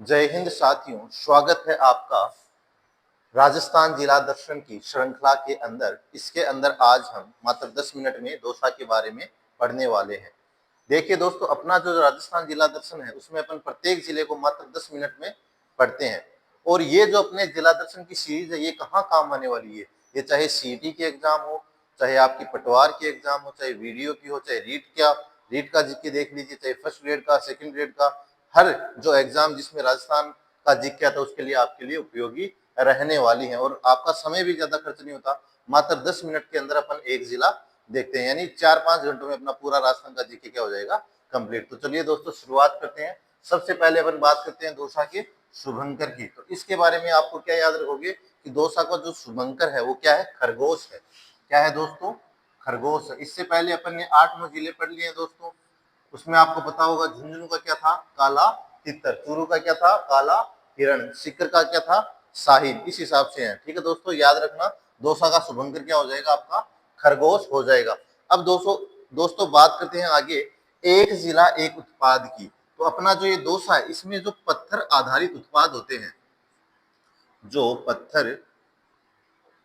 जय हिंद साथियों, स्वागत है आपका राजस्थान जिला दर्शन की श्रृंखला के अंदर। इसके अंदर आज हम मात्र 10 मिनट में दौसा के बारे में पढ़ने वाले हैं। देखिए दोस्तों, अपना जो राजस्थान जिला दर्शन है उसमें अपन प्रत्येक जिले को मात्र 10 मिनट में पढ़ते हैं। और ये जो अपने जिला दर्शन की सीरीज है ये कहाँ काम आने वाली है, ये चाहे सीईटी की एग्जाम हो, चाहे आपकी पटवार की एग्जाम हो, चाहे वीडियो की हो, चाहे रीट का जीके देख लीजिए, चाहे फर्स्ट ग्रेड का, सेकंड ग्रेड का, हर जो एग्जाम जिसमें राजस्थान का जीके आता है उसके लिए आपके लिए उपयोगी रहने वाली है। और आपका समय भी ज्यादा खर्च नहीं होता, मात्र 10 मिनट के अंदर अपन एक जिला देखते हैं, यानी 4-5 घंटों में अपना पूरा राजस्थान का जीके क्या हो जाएगा, कंप्लीट। तो चलिए दोस्तों शुरुआत करते हैं। सबसे पहले अपन बात करते हैं दौसा के शुभंकर की। तो इसके बारे में आपको क्या याद रखोगे कि दौसा का जो शुभंकर है वो क्या है, खरगोश है। क्या है दोस्तों, खरगोश है। इससे पहले अपन ने 8-9 जिले पढ़ लिए हैं दोस्तों। उसमें आपको पता होगा झुंझुनू का क्या था, काला तितर, चूरू का क्या था, काला हिरण, सीकर का क्या था, साहिल। इस हिसाब से है, ठीक है दोस्तों, याद रखना। दौसा का शुभंकर क्या हो जाएगा आपका, खरगोश हो जाएगा। अब दोस्तों बात करते हैं आगे एक जिला एक उत्पाद की। तो अपना जो ये दौसा है इसमें जो पत्थर आधारित उत्पाद होते हैं, जो पत्थर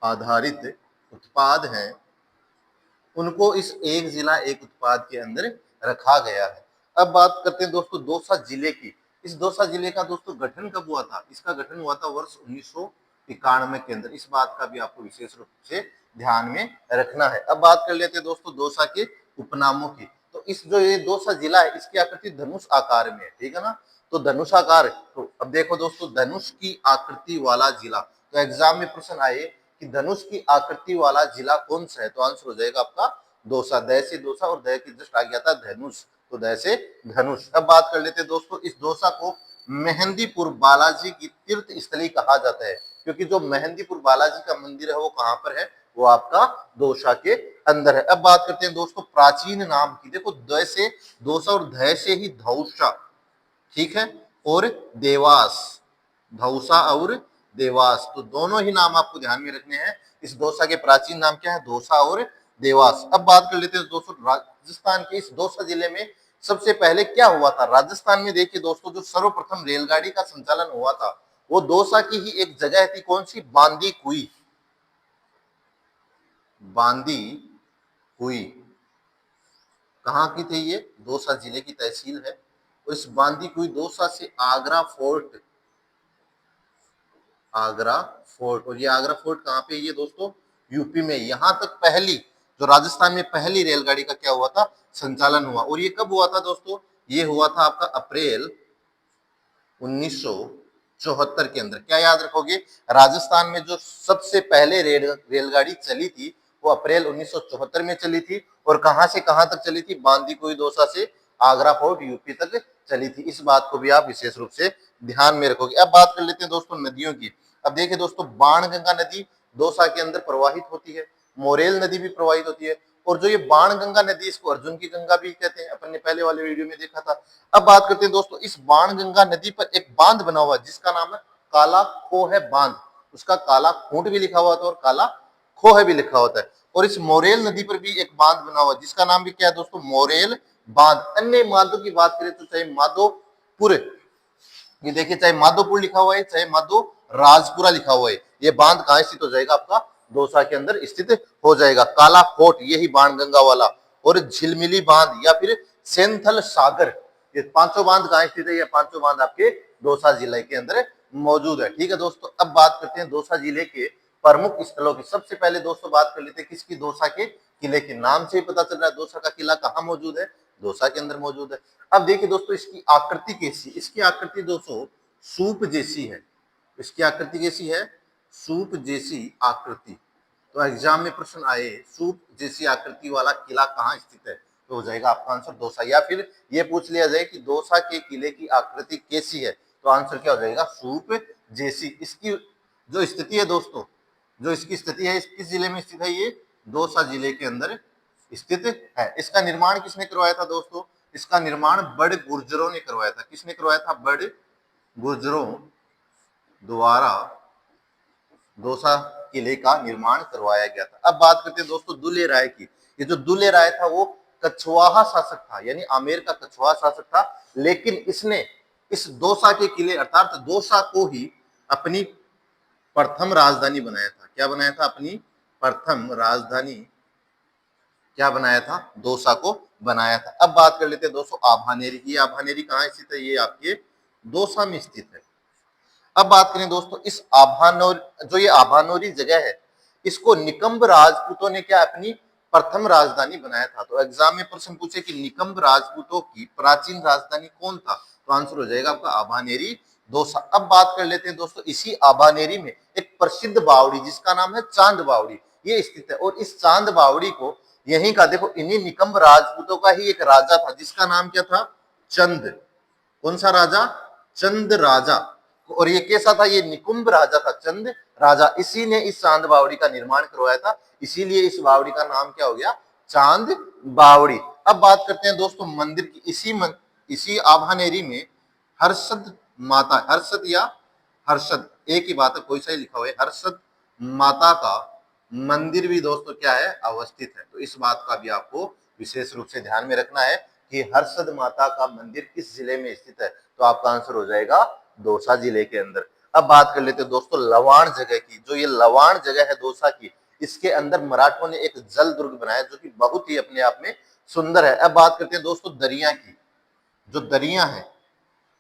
आधारित उत्पाद हैं उनको इस एक जिला एक उत्पाद के अंदर रखा गया है। अब बात करते हैं दोस्तों दौसा जिले की। इस दौसा जिले का दोस्तों गठन कब हुआ था, इसका गठन हुआ था वर्ष 1991 के अंदर। इस बात का भी आपको विशेष रूप से ध्यान में रखना है। अब बात कर लेते हैं दोस्तों दौसा के उपनामों की। तो इस जो ये दौसा जिला है इसकी आकृति धनुष आकार में है, ठीक है ना। तो धनुषाकार, तो अब देखो दोस्तों धनुष की आकृति वाला जिला, तो एग्जाम में प्रश्न आए कि धनुष की आकृति वाला जिला कौन सा है, तो आंसर हो जाएगा आपका दौसा। द से दौसा और द की जस्ट आ गया था धनुष, तो द से धनुष। अब बात कर लेते हैं दोस्तों इस दौसा को मेहंदीपुर बालाजी की तीर्थ स्थली कहा जाता है, क्योंकि जो मेहंदीपुर बालाजी का मंदिर है वो कहाँ पर है, वो आपका दौसा के अंदर है। अब बात करते हैं दोस्तों प्राचीन नाम की। देखो द से दौसा और ध से ही धौसा, ठीक है, और देवास, धौसा और देवास, तो दोनों ही नाम आपको ध्यान में रखने हैं। इस दौसा के प्राचीन नाम क्या है, दौसा और देवास। अब बात कर लेते हैं दोस्तों राजस्थान के इस दौसा जिले में सबसे पहले क्या हुआ था। राजस्थान में देखिए दोस्तों जो सर्वप्रथम रेलगाड़ी का संचालन हुआ था वो दौसा की ही एक जगह थी, कौन सी, बांदी कुई। बांदी कुई कहाँ की थी, ये दौसा जिले की तहसील है। और इस बांदी कुई दौसा से आगरा फोर्ट, आगरा फोर्ट, और ये आगरा फोर्ट कहाँ पे है ये दोस्तों, यूपी में। यहां तक पहली जो राजस्थान में पहली रेलगाड़ी का क्या हुआ था, संचालन हुआ। और ये कब हुआ था दोस्तों, ये हुआ था आपका अप्रैल 1974 के अंदर। क्या याद रखोगे, राजस्थान में जो सबसे पहले रेलगाड़ी चली थी वो अप्रैल 1974 में चली थी। और कहां से कहां तक चली थी, बांदी कुई दौसा से आगरा फोर्ट यूपी तक चली थी। इस बात को भी आप विशेष रूप से ध्यान में रखोगे। अब बात कर लेते हैं दोस्तों नदियों की। अब देखिए दोस्तों बाणगंगा नदी दौसा के अंदर प्रवाहित होती है, मोरेल नदी भी प्रवाहित होती है, और जो ये बाणगंगा नदी इसको अर्जुन की गंगा भी कहते हैं, अपन ने पहले वाले वीडियो में देखा था। अब बात करते हैं दोस्तों इस बाणगंगा नदी पर एक बांध बना हुआ जिसका नाम है काला खोह बांध। उसका काला खूंट भी लिखा हुआ था और काला खोह भी लिखा होता है। और इस मोरेल नदी पर भी एक बांध बना हुआ जिसका नाम भी क्या है दोस्तों, मोरेल बांध। अन्य बांधों की बात करें तो चाहे माधोपुर, ये देखिए चाहे माधोपुर लिखा हुआ है चाहे माधो राजपुरा लिखा हुआ है, ये बांध कहां स्थित हो जाएगा, आपका दौसा के अंदर स्थित हो जाएगा। काला कोट यही बाणगंगा वाला, और झिलमिली बांध या फिर सेंथल सागर, ये पांचों बांध कहां स्थित है, ये पांचों बांध आपके दौसा जिले के अंदर मौजूद है। ठीक है दोस्तों, अब बात करते हैं दौसा जिले के प्रमुख स्थलों की। सबसे पहले दोस्तों बात कर लेते हैं किसकी, दौसा के किले के। नाम से ही पता चल रहा है दौसा का किला कहाँ मौजूद है, दौसा के अंदर मौजूद है। अब देखिए दोस्तों इसकी आकृति कैसी, इसकी आकृति दोस्तों सूप जैसी है। इसकी आकृति कैसी है, सूप जैसी आकृति। तो एग्जाम में प्रश्न आए सूप जैसी आकृति वाला किला कहाँ स्थित है, तो हो जाएगा आपका आंसर दौसा। या फिर ये पूछ लिया जाए कि दौसा के किले की आकृति कैसी है, तो आंसर क्या हो जाएगा, सूप जैसी। इसकी जो स्थिति है दोस्तों, जो इसकी स्थिति है, किस जिले में स्थित है, ये दौसा जिले के अंदर स्थित है। इसका निर्माण किसने करवाया था दोस्तों, इसका निर्माण बड़ गुर्जरों ने करवाया था। किसने करवाया था, बड़ गुर्जरों द्वारा दौसा किले का निर्माण करवाया गया था। अब बात करते हैं दोस्तों दुल्हे राय की। ये जो दुल्हे राय था वो कछवाहा शासक था, यानी आमेर का कछवाहा शासक था, लेकिन इसने इस दौसा के किले अर्थात दौसा को ही अपनी प्रथम राजधानी बनाया था। क्या बनाया था? अपनी प्रथम राजधानी क्या बनाया था? दौसा को बनाया था। अब बात कर लेते हैं दोस्तों आभानेरी की। आभानेरी कहाँ स्थित है? ये आपके दौसा में स्थित है। अब बात करें दोस्तों इस आभानोर, जो ये आभानोरी जगह है, इसको निकंब राजपूतों ने क्या अपनी प्रथम राजधानी बनाया था। तो एग्जाम में प्रश्न पूछे कि निकंब राजपूतों की प्राचीन राजधानी कौन था, तो आंसर हो जाएगा आपका आभानेरी दौसा। अब बात कर लेते हैं दोस्तों इसी आभानेरी में एक प्रसिद्ध बावड़ी जिसका नाम है चांद बावड़ी, ये स्थित है। और इस चांद बावड़ी को यहीं का देखो इन्हीं निकंब राजपूतों का ही एक राजा था जिसका नाम क्या था? चंद। कौन सा राजा? चंद राजा। और ये कैसा था? ये निकुंभ राजा था, चंद राजा। इसी ने इस चांद बावड़ी का निर्माण करवाया था, इसीलिए इस बावड़ी का नाम क्या हो गया? चांद बावड़ी। अब बात करते हैं दोस्तों मंदिर की। इसी आभानेरी में हर्षद माता, हर्षद या हर्षद एक ही बात है, कोई सा ही लिखा हुआ है, हर्षद माता का मंदिर भी दोस्तों क्या है? अवस्थित है। तो इस बात का भी आपको विशेष रूप से ध्यान में रखना है कि हर्षद माता का मंदिर किस जिले में स्थित है, तो आपका आंसर हो जाएगा दौसा जिले के अंदर। अब बात कर लेते हैं दोस्तों लवाण जगह की। जो ये लवाण जगह है दौसा की, इसके अंदर मराठों ने एक जल दुर्ग बनाया जो कि बहुत ही अपने आप में सुंदर है। अब बात करते हैं दोस्तों दरिया की। जो दरिया है,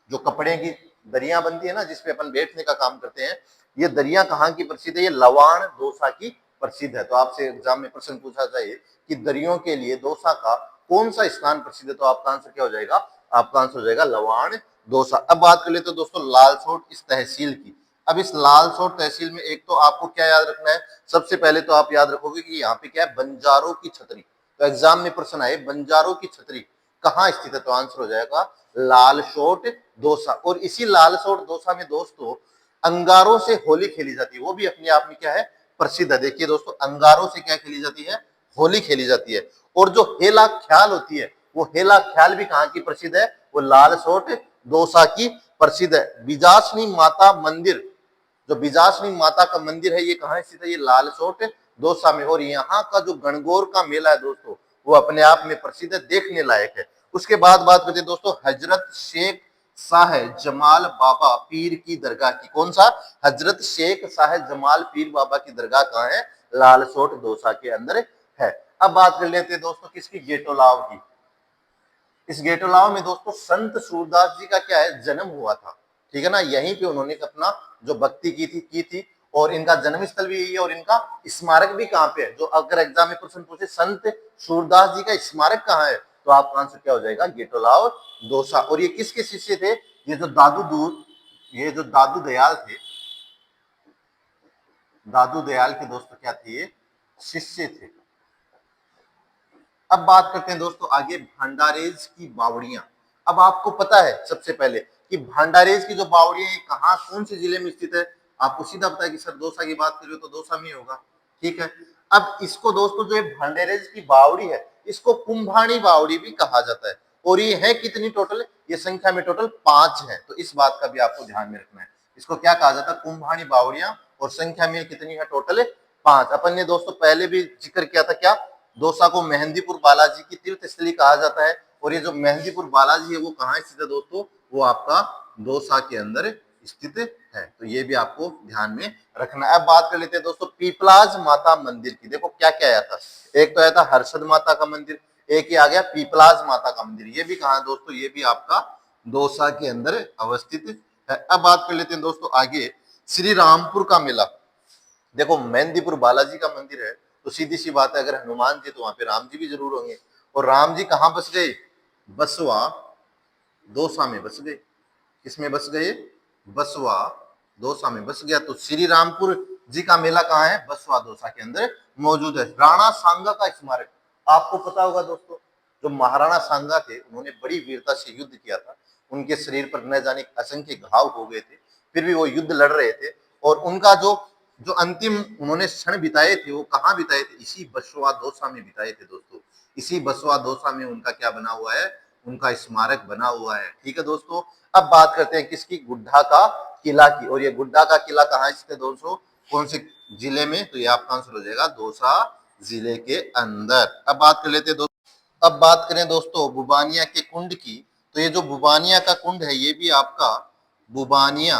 जो कपड़े की दरिया बनती है ना, जिसपे अपन बैठने का काम करते हैं, ये दरिया कहाँ की प्रसिद्ध है? ये लवाण दौसा की प्रसिद्ध है। तो आपसे एग्जाम में प्रश्न पूछा जाए कि दरियों के लिए दौसा का कौन सा स्थान प्रसिद्ध है, तो आपका आंसर क्या हो जाएगा? आपका आंसर हो जाएगा लवाण दौसा। अब बात कर लेते हैं दोस्तों लालसोट इस तहसील की। अब इस लालसोट तहसील में एक तो आपको क्या याद रखना है? सबसे पहले तो आप याद रखोगे कि यहाँ पे क्या है? बंजारों की छतरी। तो एग्जाम में प्रश्न आए बंजारों की छतरी कहाँ स्थित है, तो आंसर हो जाएगा लालसोट दौसा। और इसी लालसोट दौसा में दोस्तों अंगारों से होली खेली जाती है, वो भी अपने आप में क्या है? प्रसिद्ध है। देखिए दोस्तों अंगारों से क्या खेली जाती है? होली खेली जाती है। और जो हेला ख्याल होती है, वो हेला ख्याल भी कहाँ की प्रसिद्ध है? वो लालसोट दौसा की प्रसिद्ध है। बिजासनी माता मंदिर, जो बिजासनी माता का मंदिर है, ये कहाँ स्थित है? ये लालसोट दौसा में। और यहाँ का जो गणगौर का मेला है दोस्तों, वो अपने आप में प्रसिद्ध है, देखने लायक है। उसके बाद बात करते हैं दोस्तों हजरत शेख शाह जमाल बाबा पीर की दरगाह की। कौन सा? हजरत शेख शाह जमाल पीर बाबा की दरगाह कहाँ है? लालसोट दौसा के अंदर है। अब बात कर लेते हैं दोस्तों किसकी? गेटोलाव की। इस गेटोलाव में दोस्तों संत सूरदास जी का क्या है? जन्म हुआ था, ठीक है ना। यहीं पे उन्होंने अपना जो भक्ति की थी और इनका जन्म स्थल भी यही है। और इनका स्मारक भी कहाँ पे है? जो अगर एग्जाम में प्रश्न पूछे संत सूरदास जी का स्मारक कहाँ है, तो आपका आंसर क्या हो जाएगा? गेटोलाव दौसा। और ये किसके शिष्य थे? ये जो दादू दयाल थे, दादू दयाल के दोस्तों क्या थे? ये शिष्य थे। अब बात करते हैं दोस्तों आगे भांडारेज की बावड़ियां। अब आपको पता है सबसे पहले कि भांडारेज की जो बावड़ियां है कहाँ, कौन से जिले में स्थित है? आपको सीधा पता है कि सर दौसा की बात करिए तो दौसा में होगा, ठीक है। अब इसको दोस्तों जो भांडारेज की बावड़ी है, इसको कुंभाणी बावड़ी भी कहा जाता है। और ये है कितनी टोटल? ये संख्या में टोटल 5 है। तो इस बात का भी आपको ध्यान में रखना है। इसको क्या कहा जाता है? कुंभाणी बावड़ियां। और संख्या में कितनी है? टोटल 5। अपन ने दोस्तों पहले भी जिक्र किया था क्या? दौसा को मेहंदीपुर बालाजी की तीर्थ स्थली कहा जाता है। और ये जो मेहंदीपुर बालाजी है वो कहाँ स्थित है दोस्तों? वो आपका दौसा के अंदर स्थित है। तो ये भी आपको ध्यान में रखना है। अब बात कर लेते हैं दोस्तों पीपलाज माता मंदिर की। देखो क्या क्या आया था? एक तो आया था हर्षद माता का मंदिर, एक ही आ गया पीपलाज माता का मंदिर। ये भी कहाँ दोस्तों? ये भी आपका दौसा के अंदर अवस्थित है। अब बात कर लेते हैं दोस्तों आगे श्री रामपुर का मेला। देखो मेहंदीपुर बालाजी का मंदिर है तो सीधी सी बात है, अगर हनुमान जी तो वहां पे राम जी भी जरूर होंगे। और राम जी कहाँ बस गए? बसवा दौसा में बस गए। किसमें बस गए? बसवा दौसा में बस गया। तो श्री रामपुर जी का मेला कहाँ है? बसवा दौसा के अंदर मौजूद है। राणा सांगा का स्मारक आपको पता होगा दोस्तों, जो महाराणा सांगा थे उन्होंने बड़ी वीरता से युद्ध किया था। उनके शरीर पर न जाने असंख्य घाव हो गए थे, फिर भी वो युद्ध लड़ रहे थे। और उनका जो जो अंतिम उन्होंने क्षण बिताए थे वो कहाँ बिताए थे? इसी बसवा दौसा में बिताए थे दोस्तों। इसी बसवा दौसा में उनका क्या बना हुआ है? उनका स्मारक बना हुआ है, ठीक है दोस्तों। अब बात करते हैं किसकी? गुड्डा का किला की। और ये गुड्डा का किला कहाँ स्थित है दोस्तों? कौन से जिले में? तो ये आपका आंसर हो जाएगा दौसा जिले के अंदर। अब बात कर लेते हैं दोस्तों, अब बात करें दोस्तों बुबानिया के कुंड की। तो ये जो बुबानिया का कुंड है ये भी आपका बुबानिया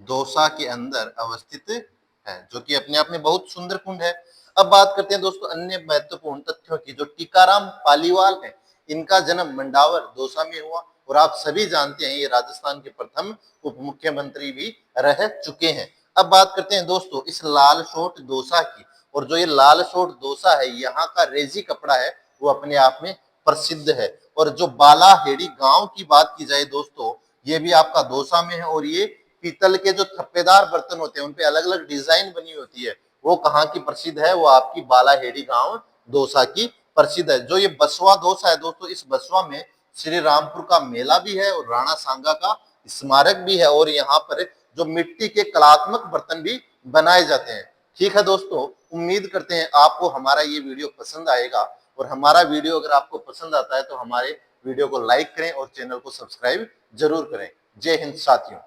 दौसा के अंदर अवस्थित है, जो कि अपने आप में बहुत सुंदर कुंड है। अब बात करते हैं दोस्तों अन्य महत्वपूर्ण तथ्यों की। जो टीकाराम पालीवाल है, इनका जन्म मंडावर दौसा में हुआ और आप सभी जानते हैं ये राजस्थान के प्रथम उप मुख्यमंत्री भी रह चुके हैं। अब बात करते हैं दोस्तों इस लालसोट दौसा की। और जो ये लालसोट दौसा है, यहाँ का रेजी कपड़ा है वो अपने आप में प्रसिद्ध है। और जो बालाहेड़ी गांव की बात की जाए दोस्तों, ये भी आपका दौसा में है और ये पीतल के जो थप्पेदार बर्तन होते हैं उनपे अलग अलग डिजाइन बनी होती है, वो कहाँ की प्रसिद्ध है, वो आपकी बालाहेड़ी गांव दौसा की प्रसिद्ध है। जो ये बसवा दौसा है दोस्तों, इस बसवा में श्री रामपुर का मेला भी है और राणा सांगा का स्मारक भी है और यहाँ पर जो मिट्टी के कलात्मक बर्तन भी बनाए जाते हैं। ठीक है दोस्तों, उम्मीद करते हैं आपको हमारा ये वीडियो पसंद आएगा और हमारा वीडियो अगर आपको पसंद आता है तो हमारे वीडियो को लाइक करें और चैनल को सब्सक्राइब जरूर करें। जय हिंद साथियों।